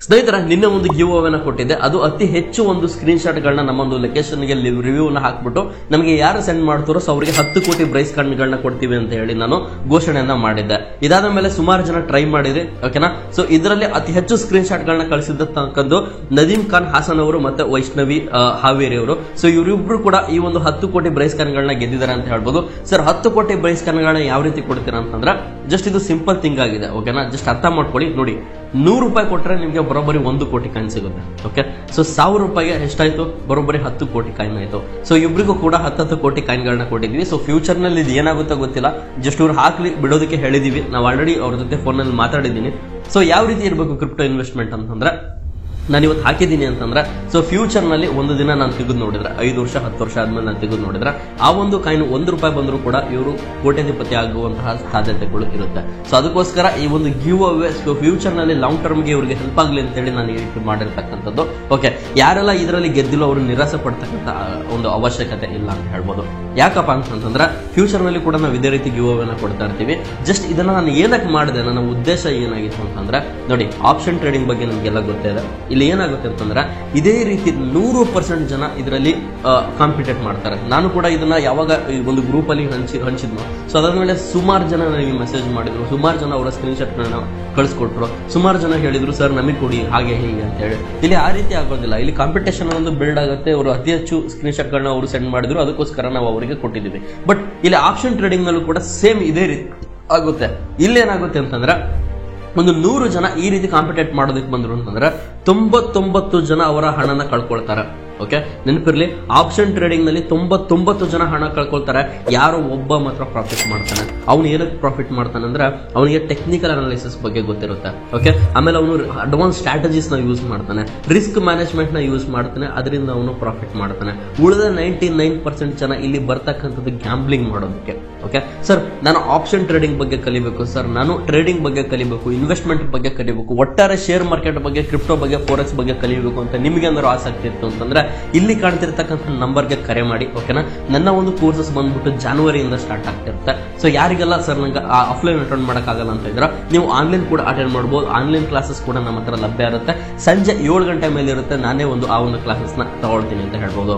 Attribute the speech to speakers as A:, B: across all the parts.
A: ಸ್ನೇಹಿತರ, ನಿನ್ನೆ ಒಂದು ಗಿವ್ ಅವೇನ ಕೊಟ್ಟಿದ್ದೆ. ಅದು ಅತಿ ಹೆಚ್ಚು ಒಂದು ಸ್ಕ್ರೀನ್ ಶಾಟ್ ಗಳನ್ನ ನಮ್ಮ ಒಂದು ಲೊಕೇಶನ್ಗೆ ರಿವ್ಯೂ ಹಾಕ್ಬಿಟ್ಟು ನಮಗೆ ಯಾರು ಸೆಂಡ್ ಮಾಡ್ತಾರೋ ಸೊ ಅವರಿಗೆ 10 ಕೋಟಿ ಪ್ರೈಸ್ ಕಾರ್ಡ್ಗಳನ್ನ ಕೊಡ್ತೀವಿ ಅಂತ ಹೇಳಿ ನಾನು ಘೋಷಣೆಯನ್ನ ಮಾಡಿದ್ದೆ. ಇದಾದ ಮೇಲೆ ಸುಮಾರು ಜನ ಟ್ರೈ ಮಾಡಿದ್ರಿ, ಓಕೆನಾ. ಸೊ ಇದರಲ್ಲಿ ಅತಿ ಹೆಚ್ಚು ಸ್ಕ್ರೀನ್ ಶಾಟ್ ಗಳನ್ನ ಕಳಿಸಿದ್ದು ನದೀಮ್ ಖಾನ್ ಹಾಸನ್ ಅವರು ಮತ್ತೆ ವೈಷ್ಣವಿ ಹಾವೇರಿ ಅವರು. ಸೊ ಇವರಿಬ್ರು ಕೂಡ ಈ ಒಂದು 10 ಕೋಟಿ ಪ್ರೈಸ್ ಕಾರ್ಡ್ಗಳನ್ನ ಗೆದ್ದಿದ್ದಾರೆ ಅಂತ ಹೇಳ್ಬೋದು. ಸರ್, 10 ಕೋಟಿ ಪ್ರೈಸ್ ಕಾರ್ಡ್ಗಳನ್ನ ಯಾವ ರೀತಿ ಕೊಡ್ತೀರಾ ಅಂತಂದ್ರೆ ಜಸ್ಟ್ ಇದು ಸಿಂಪಲ್ ಥಿಂಗ್ ಆಗಿದೆ, ಓಕೆನಾ. ಜಸ್ಟ್ ಅರ್ಥ ಮಾಡ್ಕೊಳ್ಳಿ. ನೋಡಿ, 100 ರೂಪಾಯಿ ಕೊಟ್ಟರೆ ನಿಮಗೆ ಬರೋಬ್ಬರಿ 1 ಕೋಟಿ ಕಾಯಿನ್ ಸಿಗುತ್ತೆ. ಓಕೆ, ಸೊ 1000 ರೂಪಾಯಿಗೆ ಎಷ್ಟಾಯ್ತು? ಬರೋಬ್ಬರಿ 10 ಕೋಟಿ ಕಾಯಿನ್ ಆಯ್ತು. ಸೊ ಇಬ್ಬರಿಗೂ ಕೂಡ 10 ಕೋಟಿ ಕಾಯಿನ್ಗಳನ್ನ ಕೊಟ್ಟಿದ್ವಿ. ಸೊ ಫ್ಯೂಚರ್ ನಲ್ಲಿ ಇದು ಏನಾಗುತ್ತೋ ಗೊತ್ತಿಲ್ಲ, ಜಸ್ಟ್ ಇವ್ರು ಹಾಕ್ಲಿ ಬಿಡೋದಕ್ಕೆ ಹೇಳಿದೀವಿ. ನಾವು ಆಲ್ರೆಡಿ ಅವ್ರ ಜೊತೆ ಫೋನ್ ನಲ್ಲಿ ಮಾತಾಡಿದ್ದೀನಿ. ಸೊ ಯಾವ ರೀತಿ ಇರಬೇಕು ಕ್ರಿಪ್ಟೋ ಇನ್ವೆಸ್ಟ್ಮೆಂಟ್ ಅಂತಂದ್ರೆ, ನಾನು ಇವತ್ತು ಹಾಕಿದ್ದೀನಿ ಅಂತಂದ್ರೆ ಸೊ ಫ್ಯೂಚರ್ ನಲ್ಲಿ ಒಂದು ದಿನ ನಾನು ತೆಗೆದು ನೋಡಿದ್ರೆ 5 ವರ್ಷ 10 ವರ್ಷ ಆದ್ಮೇಲೆ ನಾನು ತೆಗೆದು ನೋಡಿದ್ರೆ ಆ ಒಂದು ಕಾಯಿನ್ 1 ರೂಪಾಯಿ ಬಂದರೂ ಕೂಡ ಇವರು ಕೋಟ್ಯಾಧಿಪತಿ ಆಗುವಂತಹ ಸಾಧ್ಯತೆಗಳು ಇರುತ್ತೆ. ಸೊ ಅದಕ್ಕೋಸ್ಕರ ಈ ಒಂದು ಗಿವ್ ಅವೇ ಫ್ಯೂಚರ್ ನಲ್ಲಿ ಲಾಂಗ್ ಟರ್ಮ್ಗೆ ಇವರಿಗೆ ಹೆಲ್ಪ್ ಆಗಲಿ ಅಂತ ಹೇಳಿ ನಾನು ಈ ರೀತಿ ಮಾಡಿರ್ತಕ್ಕಂಥದ್ದು. ಓಕೆ, ಯಾರೆಲ್ಲ ಇದರಲ್ಲಿ ಗೆದ್ದಿಲ್ಲ ಅವರು ನಿರಾಸೆ ಪಡ್ತಕ್ಕಂಥ ಒಂದು ಅವಶ್ಯಕತೆ ಇಲ್ಲ ಅಂತ ಹೇಳ್ಬೋದು. ಯಾಕಪ್ಪ ಅಂತಂದ್ರೆ ಫ್ಯೂಚರ್ ನಲ್ಲಿ ಕೂಡ ನಾವು ಇದೇ ರೀತಿ ಗಿವ್ ಅವೇನ ಕೊಡ್ತಾ ಇರ್ತೀವಿ. ಜಸ್ಟ್ ಇದನ್ನ ನಾನು ಏನಕ್ಕೆ ಮಾಡಿದೆ, ನನ್ನ ಉದ್ದೇಶ ಏನಾಗಿತ್ತು ಅಂತಂದ್ರೆ, ನೋಡಿ, ಆಪ್ಷನ್ ಟ್ರೇಡಿಂಗ್ ಬಗ್ಗೆ ನಮಗೆಲ್ಲ ಗೊತ್ತೇ ಇದೆ. ಇಲ್ಲಿ ಏನಾಗುತ್ತೆ ಅಂತಂದ್ರೆ ಇದೇ ರೀತಿ 100% ಜನ ಇದರಲ್ಲಿ ಕಾಂಪಿಟೇಟ್ ಮಾಡ್ತಾರೆ. ನಾನು ಕೂಡ ಇದನ್ನ ಯಾವಾಗ ಒಂದು ಗ್ರೂಪ್ ಅಲ್ಲಿ ಹಂಚಿದ್ನು. ಸೊ ಅದಾದ್ಮೇಲೆ ಸುಮಾರು ಜನ ನನಗೆ ಮೆಸೇಜ್ ಮಾಡಿದ್ರು, ಸುಮಾರು ಜನ ಅವರ ಸ್ಕ್ರೀನ್ ಶಾಟ್ ಗಳನ್ನ ಕಳಿಸ್ಕೊಟ್ರು, ಸುಮಾರು ಜನ ಹೇಳಿದ್ರು ಸರ್ ನಮಗೆ ಕೊಡಿ ಹಾಗೆ ಹೀಗೆ ಅಂತ ಹೇಳಿ. ಇಲ್ಲಿ ಆ ರೀತಿ ಆಗೋದಿಲ್ಲ. ಇಲ್ಲಿ ಕಾಂಪಿಟೇಷನ್ ಒಂದು ಬಿಲ್ಡ್ ಆಗುತ್ತೆ. ಅವರು ಅತಿ ಹೆಚ್ಚು ಸ್ಕ್ರೀನ್ ಶಾಟ್ ಗಳನ್ನ ಅವರು ಸೆಂಡ್ ಮಾಡಿದ್ರು, ಅದಕ್ಕೋಸ್ಕರ ನಾವು ಅವರಿಗೆ ಕೊಟ್ಟಿದ್ದೀವಿ. ಬಟ್ ಇಲ್ಲಿ ಆಪ್ಷನ್ ಟ್ರೇಡಿಂಗ್ ನಲ್ಲೂ ಕೂಡ ಸೇಮ್ ಇದೇ ರೀತಿ ಆಗುತ್ತೆ. ಇಲ್ಲೇನಾಗುತ್ತೆ ಅಂತಂದ್ರೆ ಒಂದು 100 ಜನ ಈ ರೀತಿ ಕಾಂಪಿಟೇಟ್ ಮಾಡೋದಕ್ಕೆ ಬಂದ್ರು ಅಂತಂದ್ರೆ 99 ಜನ ಅವರ ಹಣನ ಕಳ್ಕೊಳ್ತಾರೆ. ಓಕೆ, ನೆನಪಿರ್ಲಿ, ಆಪ್ಷನ್ ಟ್ರೇಡಿಂಗ್ ನಲ್ಲಿ 99 ಜನ ಹಣ ಕಳ್ಕೊಳ್ತಾರೆ. ಯಾರೋ ಒಬ್ಬ ಮಾತ್ರ ಪ್ರಾಫಿಟ್ ಮಾಡ್ತಾನೆ. ಅವನು ಏನಕ್ಕೆ ಪ್ರಾಫಿಟ್ ಮಾಡ್ತಾನೆ ಅಂದ್ರೆ ಅವನಿಗೆ ಟೆಕ್ನಿಕಲ್ ಅನಾಲಿಸಿಸ್ ಬಗ್ಗೆ ಗೊತ್ತಿರುತ್ತೆ. ಓಕೆ, ಆಮೇಲೆ ಅವನು ಅಡ್ವಾನ್ಸ್ ಸ್ಟ್ರಾಟಜೀಸ್ ನ ಯೂಸ್ ಮಾಡ್ತಾನೆ, ರಿಸ್ಕ್ ಮ್ಯಾನೇಜ್ಮೆಂಟ್ ನ ಯೂಸ್ ಮಾಡ್ತಾನೆ, ಅದರಿಂದ ಅವನು ಪ್ರಾಫಿಟ್ ಮಾಡ್ತಾನೆ. ಉಳಿದ 99% ಜನ ಇಲ್ಲಿ ಬರ್ತಕ್ಕಂಥದ್ದು ಗ್ಯಾಂಬ್ಲಿಂಗ್ ಮಾಡೋದಕ್ಕೆ. ಓಕೆ ಸರ್, ನಾನು ಆಪ್ಷನ್ ಟ್ರೇಡಿಂಗ್ ಬಗ್ಗೆ ಕಲಿಬೇಕು ಸರ್, ನಾನು ಟ್ರೇಡಿಂಗ್ ಬಗ್ಗೆ ಕಲಿಬೇಕು, ಇನ್ವೆಸ್ಟ್ಮೆಂಟ್ ಬಗ್ಗೆ ಕಲಿಬೇಕು, ಒಟ್ಟಾರೆ ಶೇರ್ ಮಾರ್ಕೆಟ್ ಬಗ್ಗೆ, ಕ್ರಿಪ್ಟೋ ಬಗ್ಗೆ, ಫೋರೆಕ್ಸ್ ಬಗ್ಗೆ ಕಲಿಬೇಕು ಅಂತ ನಿಮಗೆ ಏನಾದ್ರು ಆಸಕ್ತಿ ಇತ್ತು ಅಂತಂದ್ರೆ ಇಲ್ಲಿ ಕಾಣ್ತಿರ್ತಕ್ಕಂಥ ನಂಬರ್ಗೆ ಕರೆ ಮಾಡಿ. ಓಕೆನಾ, ನನ್ನ ಒಂದು ಕೋರ್ಸಸ್ ಬಂದ್ಬಿಟ್ಟು ಜನವರಿಯಿಂದ ಸ್ಟಾರ್ಟ್ ಆಗ್ತಿರುತ್ತೆ. ಸೊ ಯಾರಿಗೆಲ್ಲ ಸರ್ ನಂಗೆ ಆಫ್ಲೈನ್ ಅಟೆಂಡ್ ಮಾಡೋಕ್ಕಾಗಲ್ಲ ಅಂತ ಇದ್ರೆ ನೀವು ಆನ್ಲೈನ್ ಕೂಡ ಅಟೆಂಡ್ ಮಾಡ್ಬೋದು. ಆನ್ಲೈನ್ ಕ್ಲಾಸಸ್ ಕೂಡ ನಮ್ಮ ಹತ್ರ ಲಭ್ಯ ಇರುತ್ತೆ. ಸಂಜೆ 7 ಗಂಟೆ ಮೇಲೆ ಇರುತ್ತೆ. ನಾನೇ ಆ ಒಂದು ಕ್ಲಾಸಸ್ ನ ತಗೊಳ್ತೀನಿ ಅಂತ ಹೇಳ್ಬೋದು.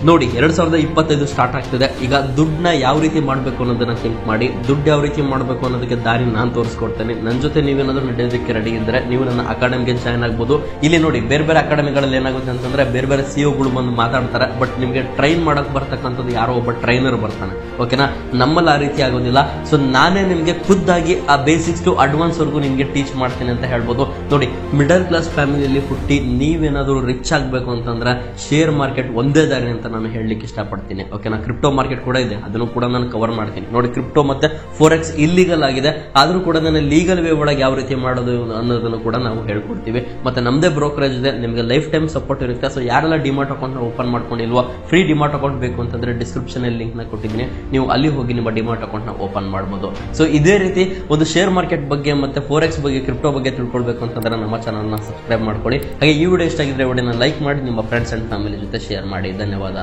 A: ನೋಡಿ, 2025 ಸ್ಟಾರ್ಟ್ ಆಗ್ತಿದೆ. ಈಗ ದುಡ್ಡನ್ನ ಯಾವ ರೀತಿ ಮಾಡಬೇಕು ಅನ್ನೋದನ್ನ ಥಿಂಕ್ ಮಾಡಿ. ದುಡ್ಡು ಯಾವ ರೀತಿ ಮಾಡಬೇಕು ಅನ್ನೋದಕ್ಕೆ ದಾರಿ ನಾನು ತೋರಿಸ್ಕೊಡ್ತೇನೆ. ನನ್ನ ಜೊತೆ ನೀವೇನಾದ್ರೂ ನಡೆಯೋದಕ್ಕೆ ರೆಡಿ ಇದ್ರೆ ನೀವು ನನ್ನ ಅಕಾಡೆಮಿಗೆ ಜಾಯ್ನ್ ಆಗ್ಬೋದು. ಇಲ್ಲಿ ನೋಡಿ, ಬೇರೆ ಬೇರೆ ಅಕಾಡೆಮಿಗಳಲ್ಲಿ ಏನಾಗುತ್ತೆ ಅಂತಂದ್ರೆ ಬೇರೆ ಬೇರೆ ಸಿಒಗಳು ಬಂದು ಮಾತಾಡ್ತಾರೆ. ಬಟ್ ನಿಮಗೆ ಟ್ರೈನ್ ಮಾಡಕ್ ಬರ್ತಕ್ಕಂಥದ್ದು ಯಾರೋ ಒಬ್ಬ ಟ್ರೈನರ್ ಬರ್ತಾನೆ. ಓಕೆನಾ, ನಮ್ಮಲ್ಲಿ ಆ ರೀತಿ ಆಗೋದಿಲ್ಲ. ಸೊ ನಾನೇ ನಿಮಗೆ ಖುದ್ದಾಗಿ ಆ ಬೇಸಿಕ್ಸ್ ಟು ಅಡ್ವಾನ್ಸ್ ವರ್ಗು ನಿಮಗೆ ಟೀಚ್ ಮಾಡ್ತೀನಿ ಅಂತ ಹೇಳ್ಬೋದು. ನೋಡಿ, ಮಿಡಲ್ ಕ್ಲಾಸ್ ಫ್ಯಾಮಿಲಿಯಲ್ಲಿ ಹುಟ್ಟಿ ನೀವೇನಾದ್ರೂ ರಿಚ್ ಆಗಬೇಕು ಅಂತಂದ್ರೆ ಶೇರ್ ಮಾರ್ಕೆಟ್ ಒಂದೇ ದಾರಿ ಅಂತ ನಾನು ಹೇಳಲಿಕ್ಕೆ ಇಷ್ಟಪಡ್ತೀನಿ. ಓಕೆನಾ, ಕ್ರಿಪ್ಟೋ ಮಾರ್ಕೆಟ್ ಕೂಡ ಇದೆ, ಅದನ್ನು ಕೂಡ ನಾನು ಕವರ್ ಮಾಡ್ತೀನಿ. ನೋಡಿ, ಕ್ರಿಪ್ಟೋ ಮತ್ತೆ ಫೋರೆಕ್ಸ್ ಇಲ್ಲಿಗಲ್ ಆಗಿದೆ, ಆದ್ರೂ ಕೂಡ ನಾನು ಲೀಗಲ್ ವೇ ಒಳಗೆ ಯಾವ ರೀತಿ ಮಾಡೋದು ಅನ್ನೋದನ್ನು ಕೂಡ ನಾವು ಹೇಳ್ಕೊಡ್ತೀವಿ. ಮತ್ತೆ ನಮ್ದೇ ಬ್ರೋಕರೇಜ್ ಇದೆ, ನಿಮಗೆ ಲೈಫ್ ಟೈಮ್ ಸಪೋರ್ಟ್ ಇರುತ್ತೆ. ಸೊ ಯಾರೆಲ್ಲ ಡಿಮಾಟ್ ಅಕೌಂಟ್ ಓಪನ್ ಮಾಡ್ಕೊಂಡಿಲ್ವಾ, ಫ್ರೀ ಡಿಮಾಟ್ ಅಕೌಂಟ್ ಬೇಕು ಅಂತಂದ್ರೆ ಡಿಸ್ಕ್ರಿಪ್ಷನ್ ಅಲ್ಲಿ ಲಿಂಕ್ ನ ಕೊಟ್ಟಿದ್ದೀನಿ, ನೀವು ಅಲ್ಲಿ ಹೋಗಿ ನಿಮ್ಮ ಡಿಮಾಟ್ ಅಕೌಂಟ್ ನ ಓಪನ್ ಮಾಡಬಹುದು. ಸೊ ಇದೇ ರೀತಿ ಒಂದು ಶೇರ್ ಮಾರ್ಕೆಟ್ ಬಗ್ಗೆ ಮತ್ತೆ ಫೋರೆಕ್ಸ್ ಬಗ್ಗೆ, ಕ್ರಿಪ್ಟೋ ಬಗ್ಗೆ ತಿಳ್ಕೊಳ್ಬೇಕು ಅಂತಂದ್ರೆ ನಮ್ಮ ಚಾನಲ್ ನ ಸಬ್ಸ್ಕ್ರೈಬ್ ಮಾಡ್ಕೊಳ್ಳಿ. ಹಾಗೆ ಈ ವಿಡಿಯೋ ಇಷ್ಟ ಆಗಿದ್ರೆ ವಿಡಿಯೋನ ಲೈಕ್ ಮಾಡಿ, ನಿಮ್ಮ ಫ್ರೆಂಡ್ಸ್ ಅಂಡ್ ಫ್ಯಾಮಿಲಿ ಜೊತೆ ಶೇರ್ ಮಾಡಿ. ಧನ್ಯವಾದ.